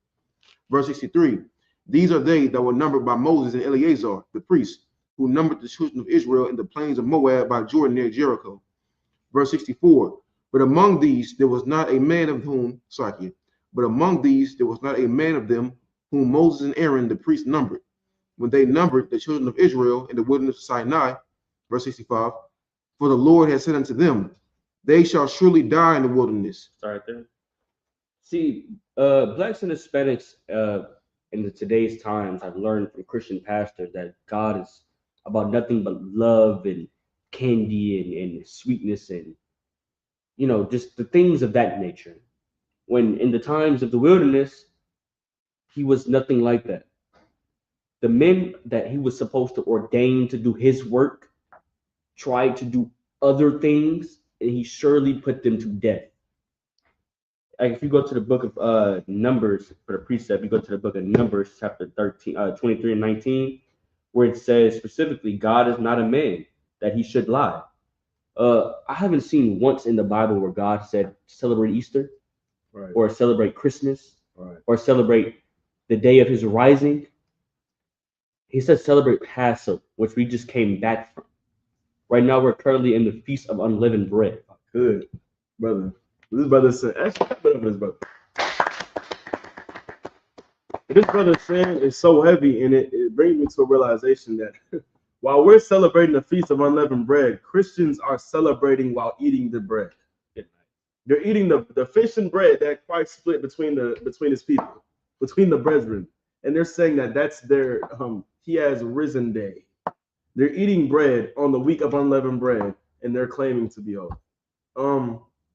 Verse 63. These are they that were numbered by Moses and Eleazar, the priests, who numbered the children of Israel in the plains of Moab by Jordan near Jericho. Verse 64. But among these there was not a man of whom, but among these there was not a man of them whom Moses and Aaron the priests numbered, when they numbered the children of Israel in the wilderness of Sinai. Verse 65. For the Lord has said unto them, they shall surely die in the wilderness. Start there. See, blacks and Hispanics in today's times have learned from Christian pastors that God is about nothing but love and candy and sweetness and just the things of that nature. When in the times of the wilderness, he was nothing like that. The men that he was supposed to ordain to do his work tried to do other things, and he surely put them to death. Like if you go to the book of Numbers for the precept, you go to the book of Numbers, chapter 23 and 19, where it says specifically, God is not a man that he should lie. I haven't seen once in the Bible where God said celebrate Easter, or celebrate Christmas, or celebrate the day of his rising. He said celebrate Passover, which we just came back from. Right now, we're currently in the Feast of Unleavened Bread. Good, brother. This brother said, actually, this brother. This brother's saying is so heavy, and it brings me to a realization that while we're celebrating the Feast of Unleavened Bread, Christians are celebrating while eating the bread. They're eating the fish and bread that Christ split between his people, between the brethren, and they're saying that that's their he has risen day. They're eating bread on the week of unleavened bread, and they're claiming to be holy.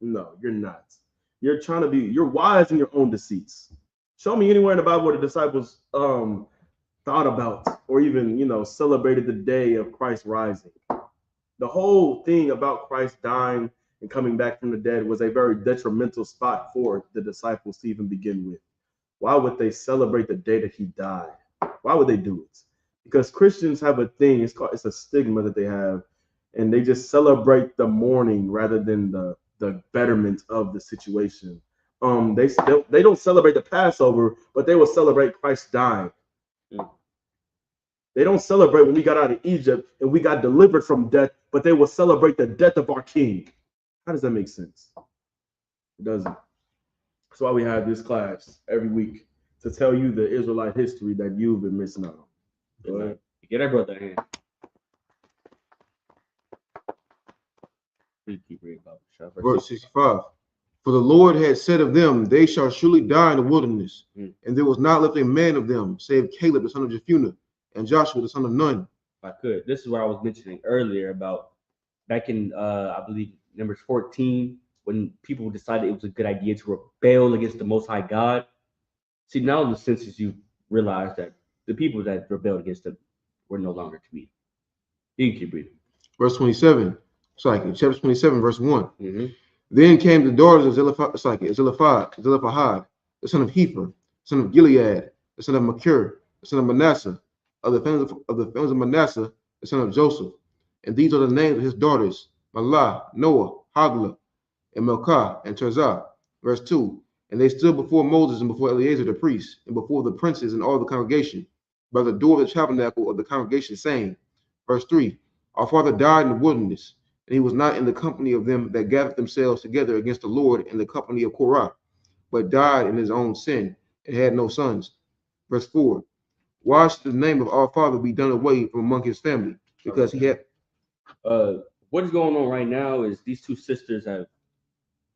No, you're not. You're wise in your own deceits. Show me anywhere in the Bible where the disciples thought about or even celebrated the day of Christ rising. The whole thing about Christ dying and coming back from the dead was a very detrimental spot for the disciples to even begin with. Why would they celebrate the day that he died? Why would they do it? Because Christians have a thing, it's a stigma that they have, and they just celebrate the mourning rather than the betterment of the situation. They don't celebrate the Passover, but they will celebrate Christ dying. They don't celebrate when we got out of Egypt and we got delivered from death, but they will celebrate the death of our king. How does that make sense? It doesn't. That's why we have this class every week to tell you the Israelite history that you've been missing out on. Right. Get that brother hand. Verse 65. For the Lord had said of them, they shall surely die in the wilderness, and there was not left a man of them, save Caleb the son of Jephunneh, and Joshua the son of Nun. If I could, this is what I was mentioning earlier about back in I believe Numbers 14, when people decided it was a good idea to rebel against the Most High God. See, now in the census, you realize that the people that rebelled against them were no longer to be. You can keep reading. Verse 27, chapter 27, verse 1. Then came the daughters of Zelophehad, the son of Hepher, son of Gilead, the son of Machir, the son of Manasseh, of the families of Manasseh, the son of Joseph. And these are the names of his daughters: Mahlah, Noah, Haglah, and Milcah, and Tirzah. Verse 2. And they stood before Moses and before Eleazar the priest, and before the princes and all the congregation, by the door of the tabernacle of the congregation, saying, verse 3, Our father died in the wilderness, and he was not in the company of them that gathered themselves together against the Lord in the company of Korah, but died in his own sin, and had no sons. Verse 4, Why should the name of our father be done away from among his family? Because he had... What is going on right now is these two sisters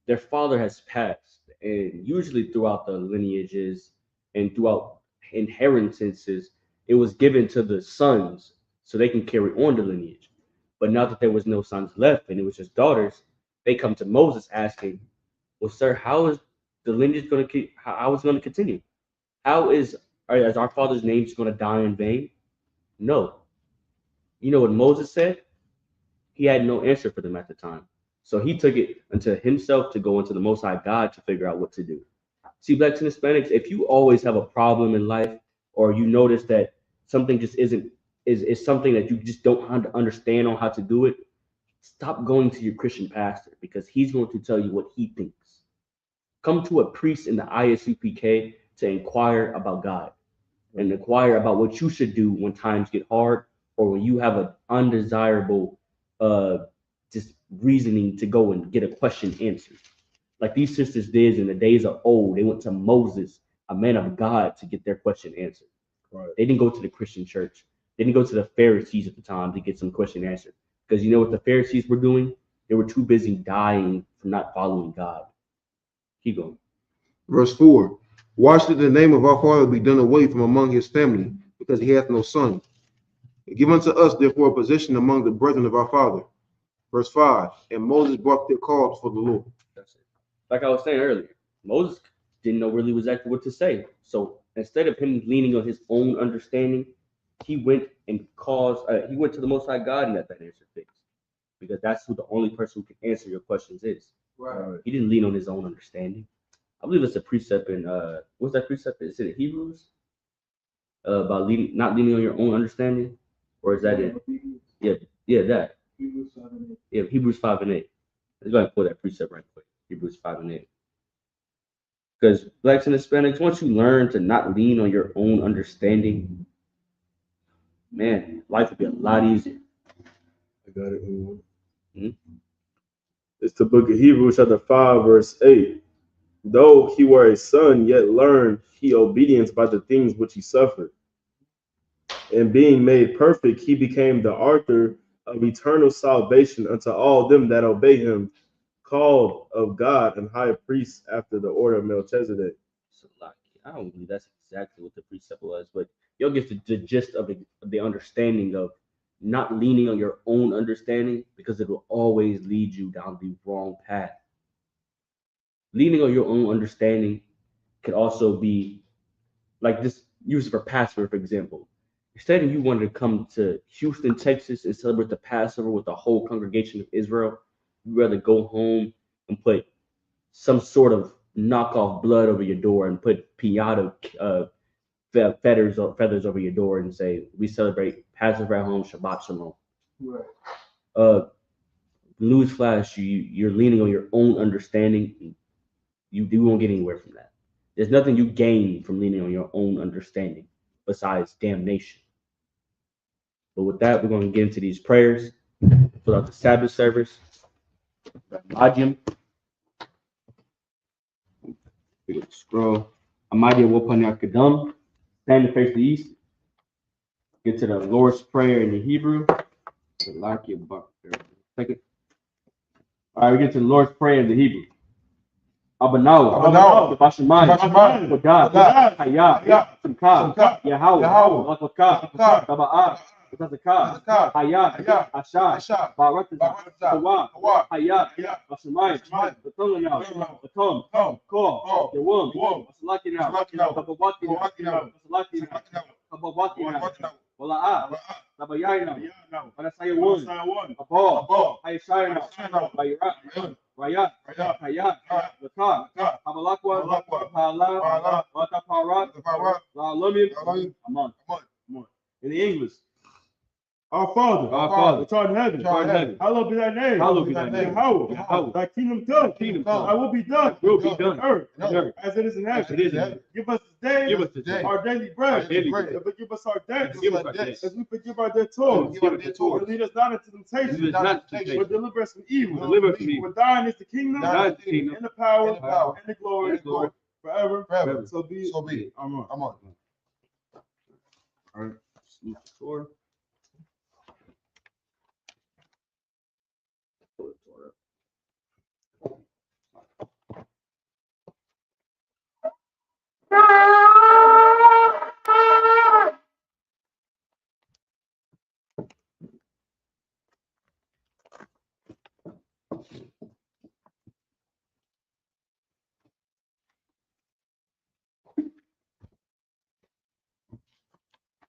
their father has passed, and usually throughout the lineages and throughout inheritances, it was given to the sons so they can carry on the lineage. But now that there was no sons left and it was just daughters, they come to Moses asking, well, sir, how is the lineage going to keep, how is it going to continue? How is our father's name going to die in vain? No. You know what Moses said? He had no answer for them at the time. So he took it unto himself to go into the Most High God to figure out what to do. See, Blacks and Hispanics, if you always have a problem in life, or you notice that something just is something that you just don't understand on how to do it, stop going to your Christian pastor, because he's going to tell you what he thinks. Come to a priest in the I.S.U.P.K to inquire about God and inquire about what you should do when times get hard, or when you have an undesirable just reasoning to go and get a question answered. Like these sisters did in the days of old. They went to Moses, a man of God, to get their question answered. Right. They didn't go to the Christian church. They didn't go to the Pharisees at the time to get some question answered. Because you know what the Pharisees were doing? They were too busy dying for not following God. Keep going. Verse 4. Why should the name of our father be done away from among his family, because he hath no son? Give unto us therefore a position among the brethren of our father. Verse 5. And Moses brought their cause for the Lord. That's it. Like I was saying earlier, Moses didn't know really exactly what to say. So instead of him leaning on his own understanding, he went and he went to the Most High God and let that answer fixed. Because that's who the only person who can answer your questions is. Right. He didn't lean on his own understanding. I believe it's a precept in what's that precept? Is it in Hebrews? About not leaning on your own understanding? Or is that it? Yeah, that. Hebrews 5 and 8. Yeah, Hebrews 5 and 8. Let's go ahead and pull that precept right quick. Hebrews 5 and 8. Because Blacks and Hispanics, once you learn to not lean on your own understanding, man, life would be a lot easier. I got it. It's the book of Hebrews, chapter 5, verse 8. Though he were a son, yet learned he obedience by the things which he suffered. And being made perfect, he became the author of eternal salvation unto all them that obey him, called of God and high priest after the order of Melchizedek. So, like, I don't believe that's exactly what the precept was, but you'll get the gist of the understanding of not leaning on your own understanding, because it will always lead you down the wrong path. Leaning on your own understanding could also be like this. Use for Passover, for example. Instead of you wanted to come to Houston, Texas, and celebrate the Passover with the whole congregation of Israel, you'd rather go home and put some sort of knockoff blood over your door and put pinata feathers over your door and say, "We celebrate Passover at home, Shabbat Shalom." Right. Newsflash, you're leaning on your own understanding. You won't get anywhere from that. There's nothing you gain from leaning on your own understanding besides damnation. But with that, we're going to get into these prayers. Fill out the Sabbath service. Adium. Pick up the scroll. Amadia Wopanya Kadam. Stand to face the east. Get to the Lord's Prayer in the Hebrew. Second. All right, we get to the Lord's Prayer in the Hebrew. Abanawa, Bashaman, Kodah, Hayah, I.S.U.P.K, Yahweh, Lakaka, Sabbath, SKYPE, Hayah, Asha, Baratza, Kawa, Hayah, Bashamai, Batonganau, Baton, Ko, Yawum, Basalakina, Kabawakina, Basalakina, Kabawakina, Wala'a, Sabayana, Panasayawun, Abo, Hayashayana, Bayrat, Rayat, Hayat, Lakar, Habalakwa, Pala, Wataparat, La'alamim, Aman. In the English, Our Father, which art in heaven, hallowed be thy name. Hallowed be thy name. Yahweh, thy kingdom come. Thy will be done. On earth, as it is in heaven. Give us this day our daily bread. And forgive us our debts, as we forgive our debtors. And lead us not into temptation, but deliver us from evil. For thine is the kingdom, and the power, and the glory, forever. So be it. Amen. All right. Sure.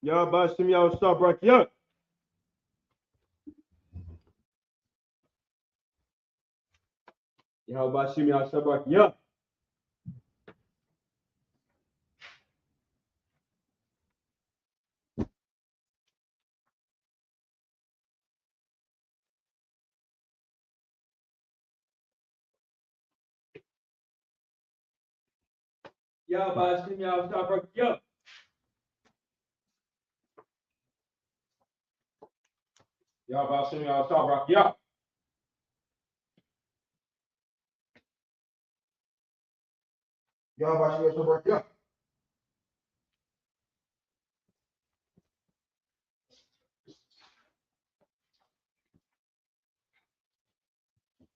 Yahweh Shem Yahweh Shabrak Yah. Yahweh Shem Yahweh Shabrak Yah. Yahweh Shem Yahweh Shabrak Yah. Yahweh Shem Yahweh Shabrak Yah. right.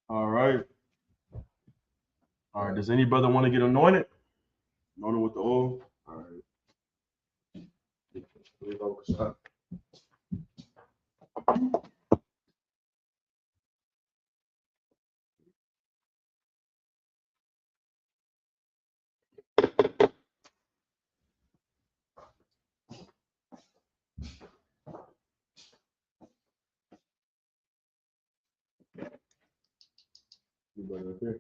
All right. All right. Does any brother want to get anointed? Anointed with the oil? All right. You brother right there.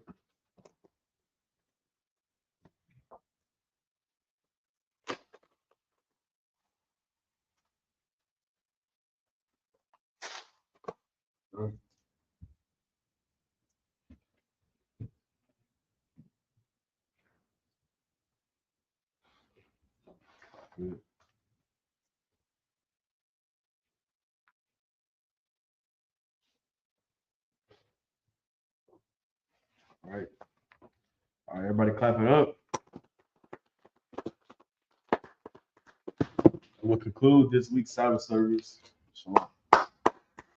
All right. All right, everybody clapping up. We'll conclude this week's Sabbath service. Shalom.